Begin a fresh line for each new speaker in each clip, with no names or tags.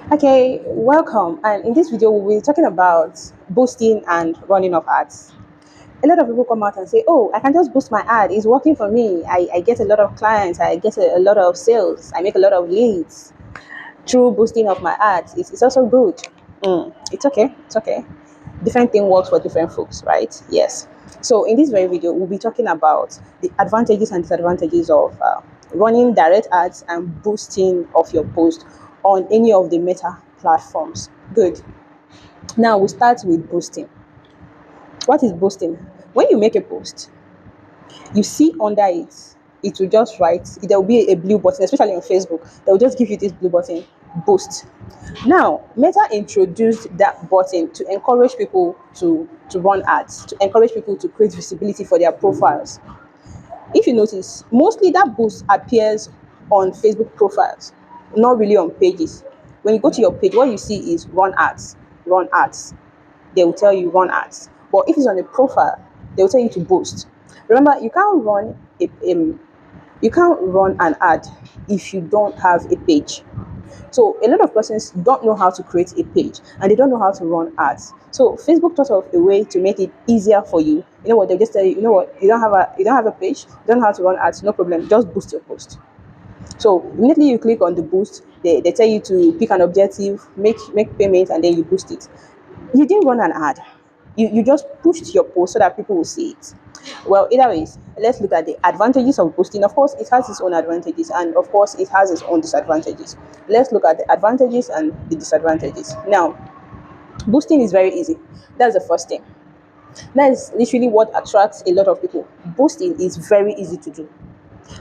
Okay, welcome. And in this video, we'll be talking about boosting and running of ads. A lot of people come out and say, "Oh, I can just boost my ad. It's working for me. I get a lot of clients. I get a lot of sales. I make a lot of leads through boosting of my ads. It's also good. It's okay. It's okay. Different thing works for different folks, right? Yes. So in this very video, we'll be talking about the advantages and disadvantages of running direct ads and boosting of your post on any of the Meta platforms. Good. Now we start with boosting. What is boosting? When you make a post, you see under it, it will just write, there will be a blue button, especially on Facebook, they will just give you this blue button, boost. Now, Meta introduced that button to encourage people to run ads, to encourage people to create visibility for their profiles. If you notice, mostly that boost appears on Facebook profiles, not really on pages. When you go to your page, what you see is run ads, run ads. They will tell you run ads. But if it's on a profile, they will tell you to boost. Remember, you can't run an ad if you don't have a page. So a lot of persons don't know how to create a page and they don't know how to run ads. So Facebook thought of a way to make it easier for you. You know what? They just tell you, you know what? You don't have a page. You don't know how to run ads. No problem. Just boost your post. So immediately you click on the boost, they tell you to pick an objective, make payment, and then you boost it. You didn't run an ad. You just pushed your post so that people will see it. Well, either ways, let's look at the advantages of boosting. Of course, it has its own advantages, and of course, it has its own disadvantages. Let's look at the advantages and the disadvantages. Now, boosting is very easy. That's the first thing. That is literally what attracts a lot of people. Boosting is very easy to do.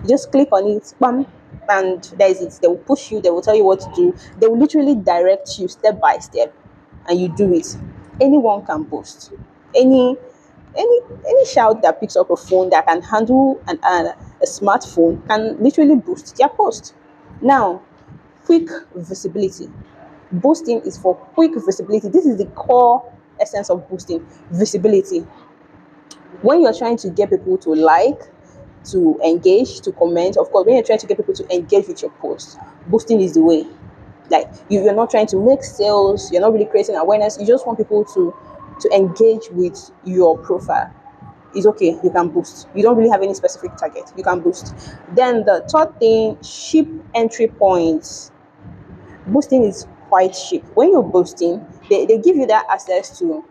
You just click on it, bam, and there is it. They will push you, they will tell you what to do. They will literally direct you step by step, and you do it. Anyone can boost. Any any shout that picks up a phone that can handle a smartphone can literally boost their post. Now, quick visibility. Boosting is for quick visibility. This is the core essence of boosting, visibility. When you're trying to get people to like, to engage, to comment, of course, when you're trying to get people to engage with your post, boosting is the way. Like you're not trying to make sales, you're not really creating awareness, you just want people to engage with your profile. It's okay, you can boost. You don't really have any specific target, you can boost. Then the third thing, cheap entry points. Boosting is quite cheap. When you're boosting, they give you that access to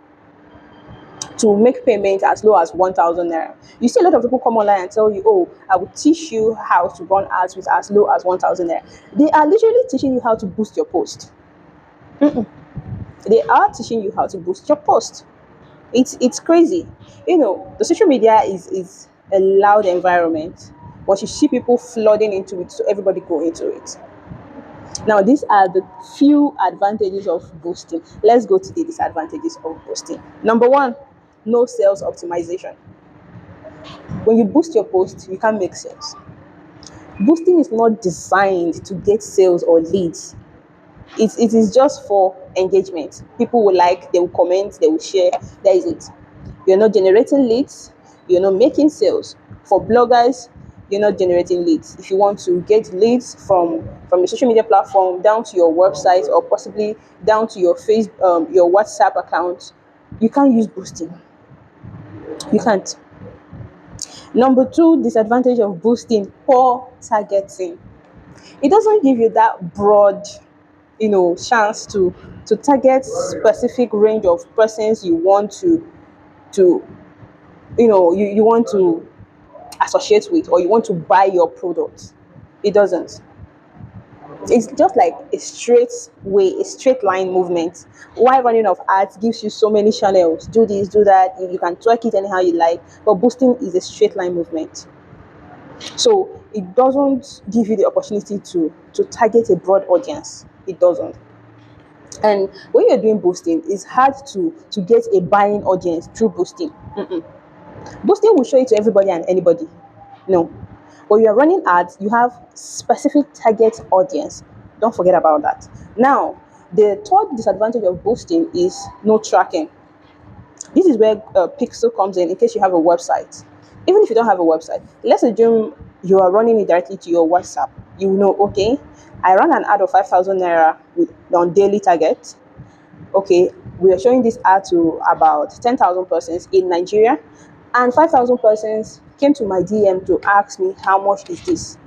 make payment as low as 1,000 naira. You see a lot of people come online and tell you, "Oh, I will teach you how to run ads with as low as 1,000 naira." They are literally teaching you how to boost your post. They are teaching you how to boost your post. It's crazy. You know, the social media is a loud environment, but you see people flooding into it, so everybody go into it. Now, these are the few advantages of boosting. Let's go to the disadvantages of boosting. Number one, no sales optimization. When you boost your post, you can't make sales. Boosting is not designed to get sales or leads. It is just for engagement. People will like, they will comment, they will share. That is it. You're not generating leads, you're not making sales. For bloggers, you're not generating leads. If you want to get leads from a social media platform down to your website or possibly down to your WhatsApp account, you can't use boosting. You can't. Number two disadvantage of boosting, poor targeting. It doesn't give you that broad, chance to target specific range of persons you want to you want to associate with, or you want to buy your product. It doesn't. It's just like a straight way, a straight line movement. Why running of ads gives you so many channels? Do this, do that. You can track it anyhow you like. But boosting is a straight line movement. So it doesn't give you the opportunity to target a broad audience. It doesn't. And when you're doing boosting, it's hard to get a buying audience through boosting. Boosting will show it to everybody and anybody. No. When you are running ads, you have specific target audience. Don't forget about that. Now, the third disadvantage of boosting is no tracking. This is where Pixel comes in case you have a website. Even if you don't have a website, let's assume you are running it directly to your WhatsApp. You know, okay, I run an ad of 5,000 naira on daily target. Okay, we are showing this ad to about 10,000 persons in Nigeria, and 5,000 persons came to my DM to ask me how much is this.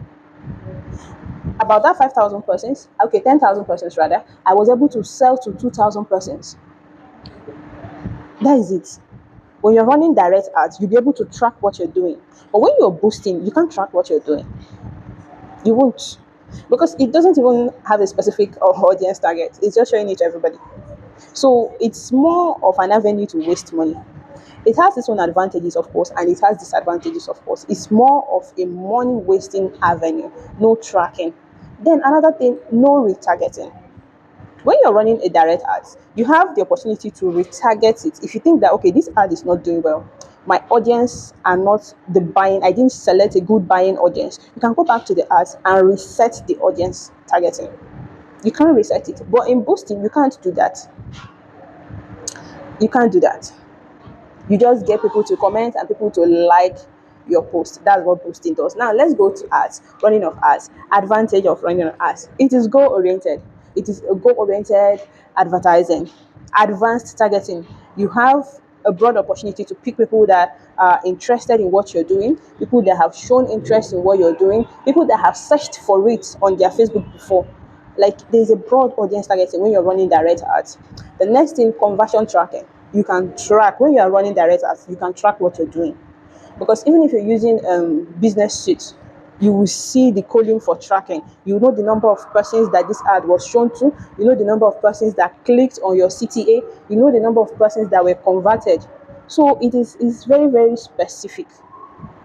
About that 5,000 persons, okay, 10,000 persons rather, I was able to sell to 2,000 persons. That is it. When you're running direct ads, you'll be able to track what you're doing. But when you're boosting, you can't track what you're doing. You won't. Because it doesn't even have a specific audience target. It's just showing it to everybody. So it's more of an avenue to waste money. It has its own advantages, of course, and it has disadvantages, of course. It's more of a money wasting avenue, no tracking. Then another thing, no retargeting. When you're running a direct ad, you have the opportunity to retarget it. If you think that, okay, this ad is not doing well, my audience are not the buying, I didn't select a good buying audience, you can go back to the ads and reset the audience targeting. You can't reset it. But in boosting, you can't do that. You can't do that. You just get people to comment and people to like your post. That's what boosting does. Now let's go to ads, running of ads. Advantage of running of ads. It is goal oriented. It is a goal oriented advertising. Advanced targeting. You have a broad opportunity to pick people that are interested in what you're doing, people that have shown interest in what you're doing, people that have searched for it on their Facebook before. Like there's a broad audience targeting when you're running direct ads. The next thing, conversion tracking. You can track when you are running direct ads, you can track what you're doing. Because even if you're using business suite, you will see the column for tracking. You know the number of persons that this ad was shown to, you know the number of persons that clicked on your CTA, you know the number of persons that were converted. So it is very, very specific.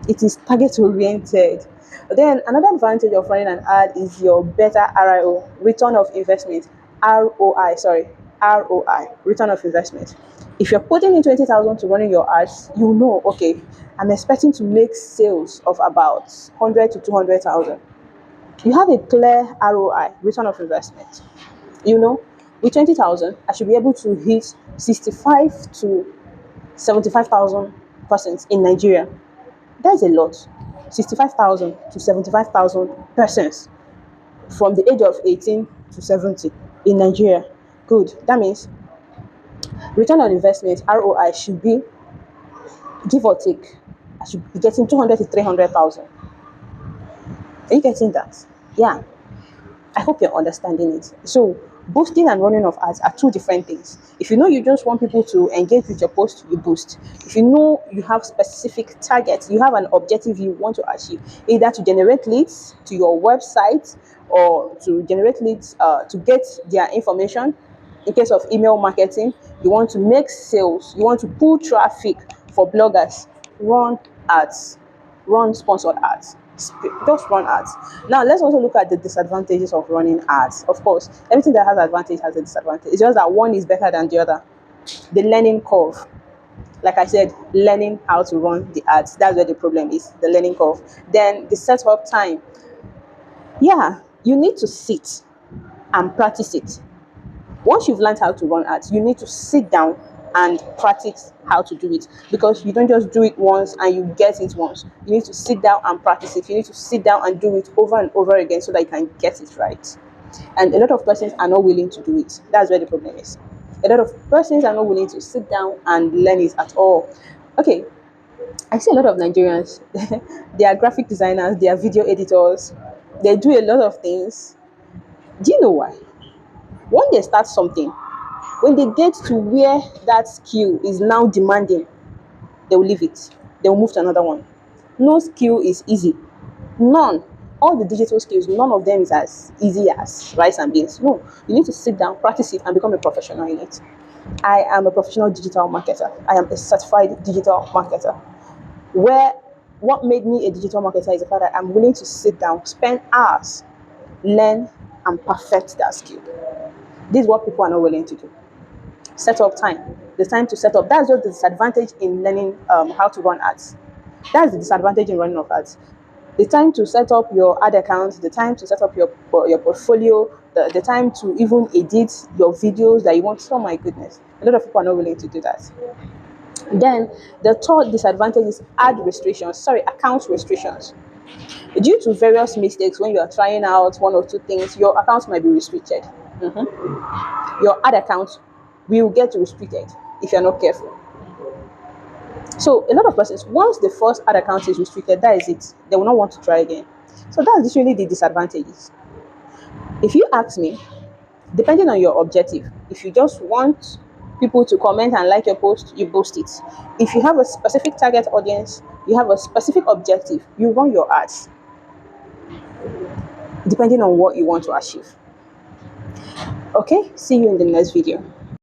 It is target oriented. Then another advantage of running an ad is your better RIO, return of investment. ROI, sorry, ROI, return of investment. If you're putting in 20,000 to running your ads, you know, okay, I'm expecting to make sales of about 100 to 200,000. You have a clear ROI, return of investment. You know, with 20,000, I should be able to hit 65 to 75,000 persons in Nigeria. That is a lot. 65,000 to 75,000 persons from the age of 18 to 70 in Nigeria. Good. That means return on investment, ROI, should be, give or take, I should be getting 200 to 300,000. Are you getting that? Yeah. I hope you're understanding it. So, boosting and running of ads are two different things. If you know you just want people to engage with your post, you boost. If you know you have specific targets, you have an objective you want to achieve, either to generate leads to your website or to generate leads to get their information. In case of email marketing, you want to make sales, you want to pull traffic for bloggers, run ads, run sponsored ads. Just run ads. Now let's also look at the disadvantages of running ads. Of course, everything that has advantage has a disadvantage. It's just that one is better than the other. The learning curve. Like I said, learning how to run the ads. That's where the problem is, the learning curve. Then the setup time. Yeah, you need to sit and practice it. Once you've learned how to run ads, you need to sit down and practice how to do it, because you don't just do it once and you get it once. You need to sit down and practice it. You need to sit down and do it over and over again so that you can get it right. And a lot of persons are not willing to do it. That's where the problem is. A lot of persons are not willing to sit down and learn it at all. Okay, I see a lot of Nigerians, they are graphic designers, they are video editors, they do a lot of things. Do you know why? When they start something, when they get to where that skill is now demanding, they will leave it. They will move to another one. No skill is easy. None. All the digital skills, none of them is as easy as rice and beans. No. You need to sit down, practice it, and become a professional in it. I am a professional digital marketer. I am a certified digital marketer. Where what made me a digital marketer is the fact that I'm willing to sit down, spend hours, learn, and perfect that skill. This is what people are not willing to do. Set up time. The time to set up. That's just the disadvantage in learning how to run ads. That's the disadvantage in running of ads. The time to set up your ad account, the time to set up your portfolio, the time to even edit your videos that you want. Oh my goodness. A lot of people are not willing to do that. Then the third disadvantage is ad restrictions. Sorry, account restrictions. Due to various mistakes, when you are trying out one or two things, your account might be restricted. Your ad account will get restricted if you're not careful. So a lot of persons, once the first ad account is restricted, that is it. They will not want to try again. So that's literally the disadvantages. If you ask me, depending on your objective, if you just want people to comment and like your post, you post it. If you have a specific target audience, you have a specific objective, you run your ads depending on what you want to achieve. Okay, see you in the next video.